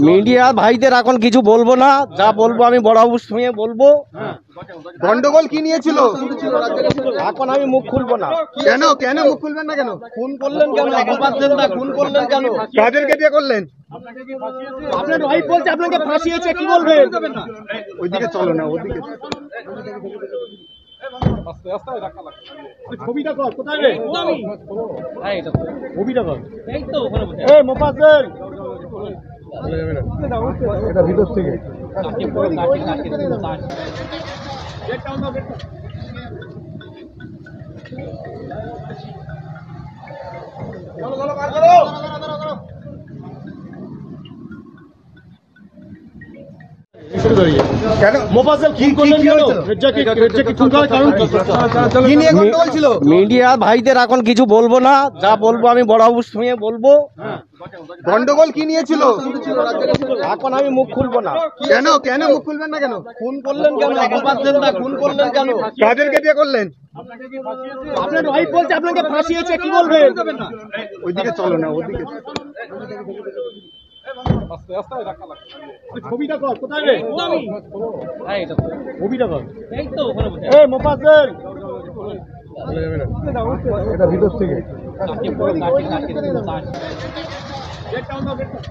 Media ভাইদের এখন কিছু বলবো না, যা বলবো আমি বড় বাবুর সঙ্গে বলবো। গন্ডগোল কি নিয়েছিল? এখন আমি মুখ খুলবো না। কেন কেন মুখ খুলবেন না কেন? খুন করলেন কেন? খুন করলেন কেন? কাদেরকে দিয়ে করলেন? আপনার ওয়াইফ বলছে আপনাকে ফাঁসিয়েছে, কি বলবেন? ওইদিকে চলো না, ওদিকে ছবিটা কর, কোথায় রে? ছবিটা কর, এই তো ওখানে বসে। এই মোফাজ্জল, এটা ভিতর থেকে মিডিয়া ভাইদের এখন কিছু বলবো না, যা বলবো আমি বড় বাবুর সঙ্গে বলবো। গন্ডগোল কি নিয়েছিল? এখন আমি মুখ খুলবো না। কেন কেন মুখ খুলবেন না কেন? খুন করলেন কেন? খুন করলেন কেন? কাদেরকে দিয়ে করলেন? আপনার ওয়াইফ বলছে আপনাকে ফাঁসিয়েছে, কি বলবেন? ওইদিকে চলো না, ওদিকে ছবিটা কর, কোথায় রে? ছবিটা কর, এই তো ওখানে বসে। এই মোফাজ্জল, এটা ভিতর থেকে গেট ডাউন দাও, গেট ডাউন।